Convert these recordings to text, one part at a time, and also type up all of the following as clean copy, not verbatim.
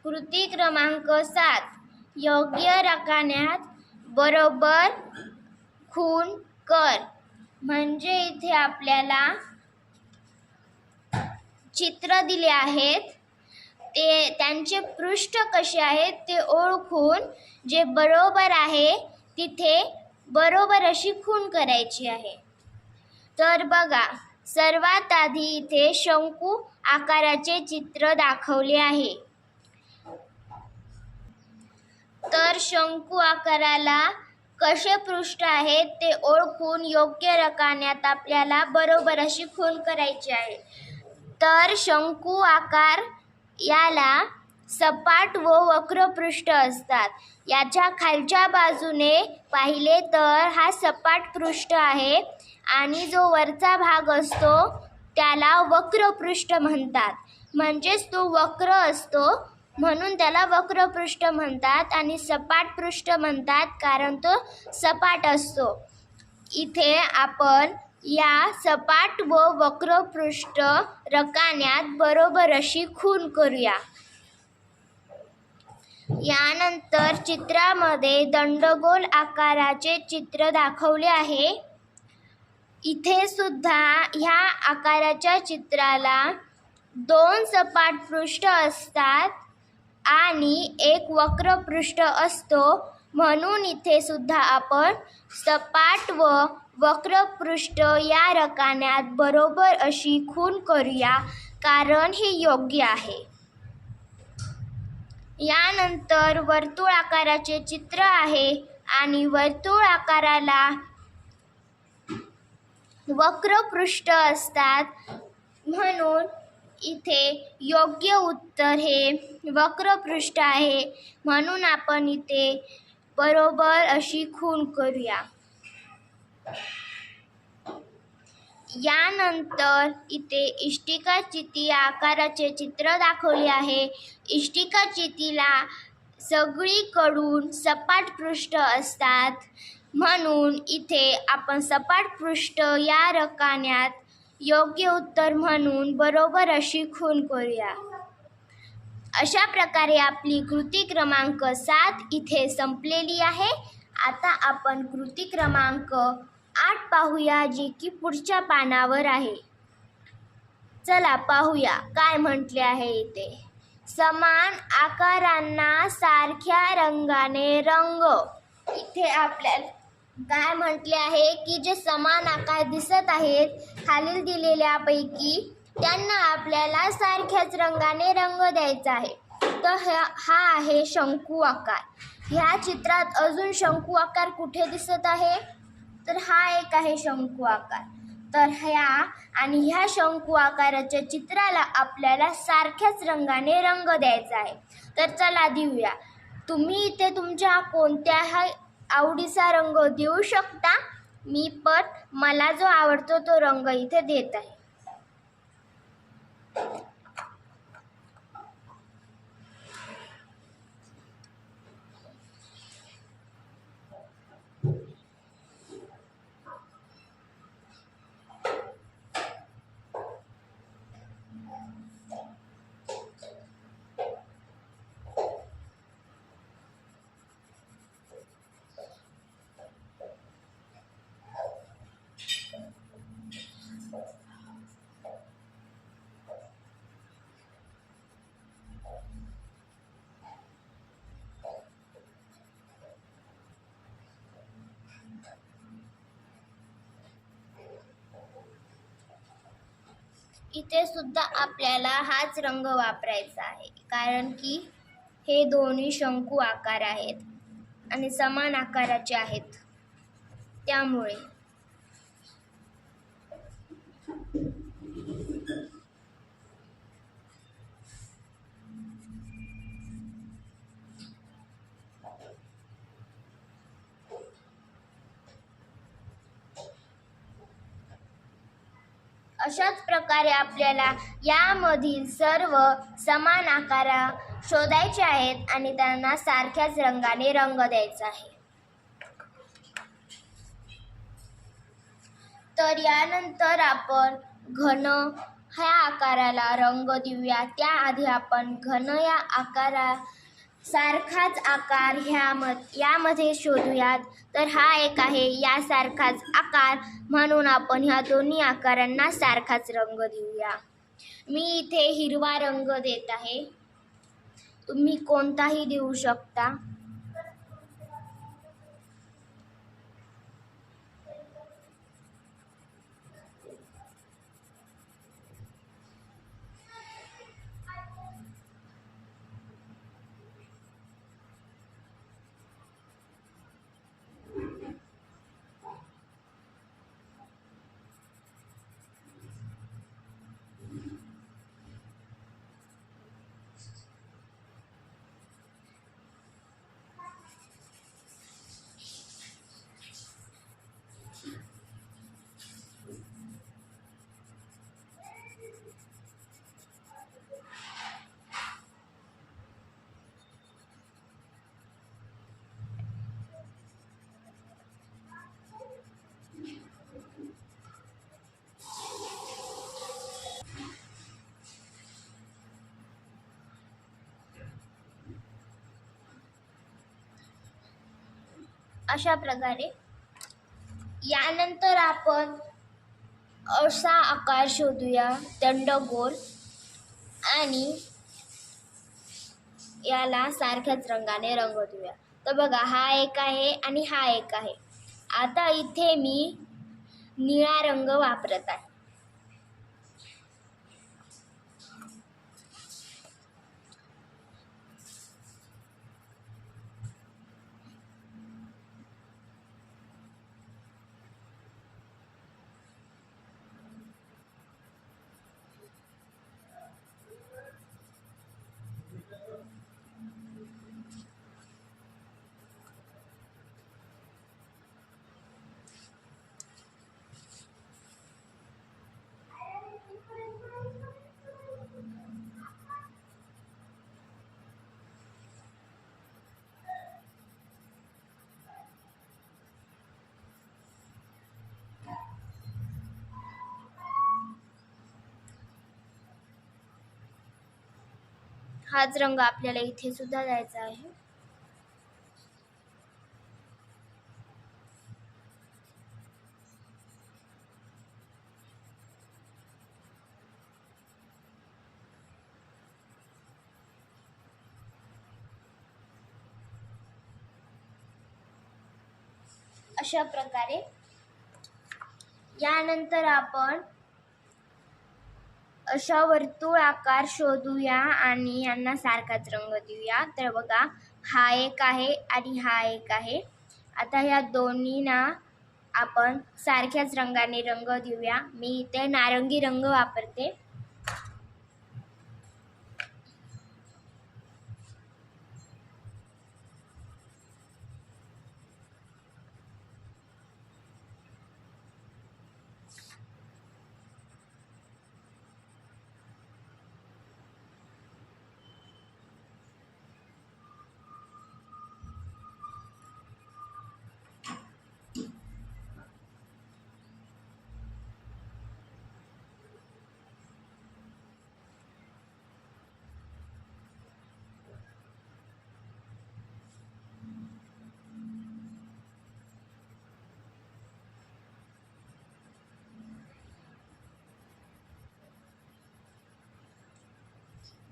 कृती क्रमांक 7 योग्य रकान्यात बरोबर खून कर. म्हणजे इथे आपल्याला चित्र दिले आहेत, ते त्यांचे पृष्ठ कसे आहेत ते ओळखून जे बरोबर आहे तिथे बरोबर अशी खूण करायची आहे. तर बघा, सर्वात आधी इथे शंकू आकाराचे चित्र दाखवले आहे. तर शंकू आकाराला कसे पृष्ठ आहेत ते ओळखून योग्य रकान्यात आपल्याला बरोबर अशी खूण करायची आहे. तर शंकू आकार याला सपाट व वक्र पृष्ठ असतात. याच्या खालच्या बाजूने पाहिले तर हा सपाट पृष्ठ आहे आणि जो वरचा भाग असतो त्याला वक्र पृष्ठ म्हणतात. म्हणजेच तो वक्र असतो म्हणून त्याला वक्र पृष्ठ म्हणतात आणि सपाट पृष्ठ म्हणतात कारण तो सपाट असतो. इथे आपण या सपाट व वक्र पृष्ठ रकान्यात बरोबर अशी खूण करूया. यानंतर चित्रामध्ये दंडगोल आकाराचे चित्र दाखवले आहे. इथे सुद्धा ह्या आकाराच्या चित्राला 2 सपाट पृष्ठ असतात आणि एक वक्र पृष्ठ असतो. म्हणून इथे सुद्धा आपण सपाट व वक्र पृष्ठ या रकान्यात बरोबर अशी खूण करूया कारण हे योग्य आहे. यानंतर वर्तुळ आकाराचे चित्र आहे आणि वर्तुळ आकाराला वक्र पृष्ठ असतात म्हणून इथे योग्य उत्तर हे वक्र पृष्ठ आहे. म्हणून आपण इथे बरोबर अशी खूण करूया. यानंतर इथे इष्टिका चिती आकाराचे चित्र दाखवले आहे. इष्टिका चितीला सगळीकडून सपाट पृष्ठ असतात म्हणून इथे आपण सपाट पृष्ठ या रकान्यात योग्य उत्तर म्हणून बरोबर अशी खूण करूया. अशा प्रकारे आपली कृती क्रमांक 7 इथे संपलेली आहे. आता आपण कृती क्रमांक 8 पाहूया जी की पुढच्या पानावर आहे. चला पाहूया काय म्हटले आहे इथे. समान आकारांना सारख्या रंगाने रंग. इथे आपल्याला काय म्हटले आहे की जे समान आकार दिसत आहेत खालील दिलेल्यापैकी त्यांना आपल्याला सारख्याच रंगाने रंग द्यायचा आहे. तर हा आहे शंकू आकार. ह्या चित्रात अजून शंकू आकार कुठे दिसत आहे तर हा एक आहे शंकू आकार. तर ह्या आणि ह्या शंकू आकाराच्या चित्राला आपल्याला सारख्याच रंगाने रंग द्यायचा आहे. तर चला देऊया. तुम्ही इथे तुमच्या कोणत्याही आवडीचा रंग देऊ शकता. मी पण मला जो आवडतो तो रंग इथे देत आहे. इथे सुद्धा आपल्याला हाच रंग वापरायचा आहे कारण की हे दोन्ही शंकू आकार आहेत आणि समान आकाराचे आहेत त्यामुळे. अशाच प्रकारे आपल्याला यामधील सर्व समान आकार शोधायचे आहेत आणि त्यांना सारख्याच रंगाने रंग द्यायचा आहे. तर यानंतर आपण घन ह्या आकाराला रंग देऊया. त्याआधी आपण घन या आकारा सारखाच आकार यामध्ये शोधूयात. तर हा एक आहे यासारखाच आकार, म्हणून आपण ह्या दोन्ही आकारांना सारखाच रंग देऊया. मी इथे हिरवा रंग देत आहे, तुम्ही कोणताही देऊ शकता. अशा प्रकारे यानंतर आपण असा आकार शोधूया दंडगोल, आणि याला सारख्याच रंगाने रंग देऊया. तर बघा, हा एक आहे आणि हा एक आहे. आता इथे मी निळा रंग वापरत आहे. हाच रंग आपल्याला इथे सुद्धा द्यायचा आहे. अशा प्रकारे यानंतर आपण अशा वर्तुळ आकार शोधूया आणि यांना सारखाच रंग देऊया. तर बघा, हा एक आहे आणि हा एक आहे. आता ह्या दोन्हींना आपण सारख्याच रंगाने रंग देऊया. मी इथे नारंगी रंग वापरते.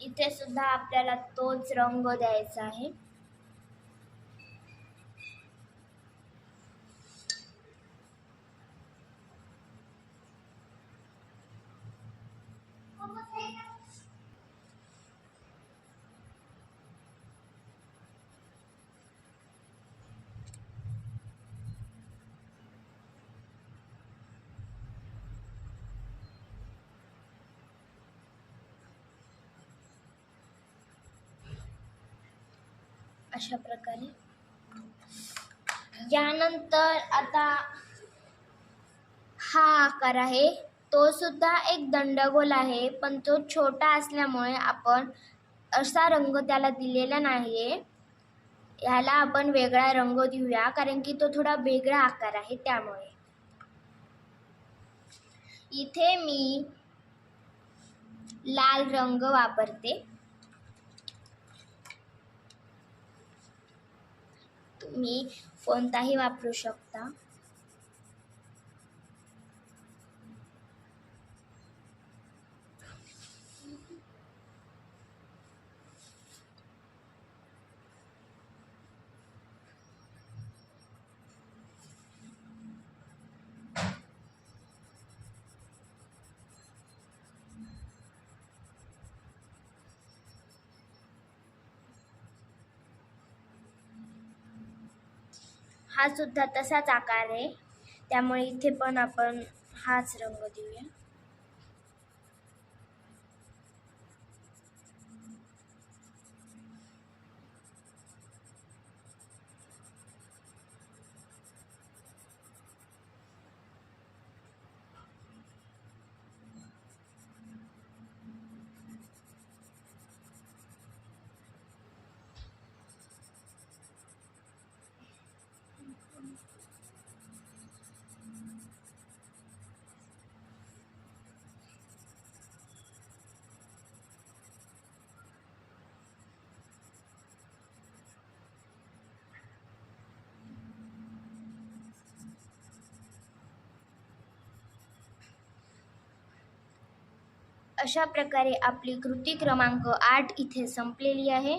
इथे सुद्धा आपल्याला तोच रंग द्यायचा आहे. अशा प्रकारे यानंतर आता हा आकार आहे, तो सुद्धा एक दंडगोल आहे, पण तो छोटा असल्यामुळे आपण असा रंग त्याला दिलेला नाहीये. ह्याला आपण वेगळा रंग देऊया, कारण की तो थोडा वेगळा आकार आहे. त्यामुळे इथे मी लाल रंग वापरते. तुम्ही कोणताही वापरू शकता. हा सुद्धा तसाच आकार आहे, त्यामुळे इथे पण आपण हाच रंग देऊया. अशा प्रकारे आपली कृती क्रमांक 8 इथे संपलेली आहे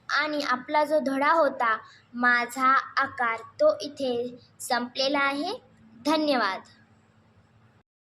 आणि आपला जो धडा होता माझा आकार तो इथे संपलेला आहे. धन्यवाद.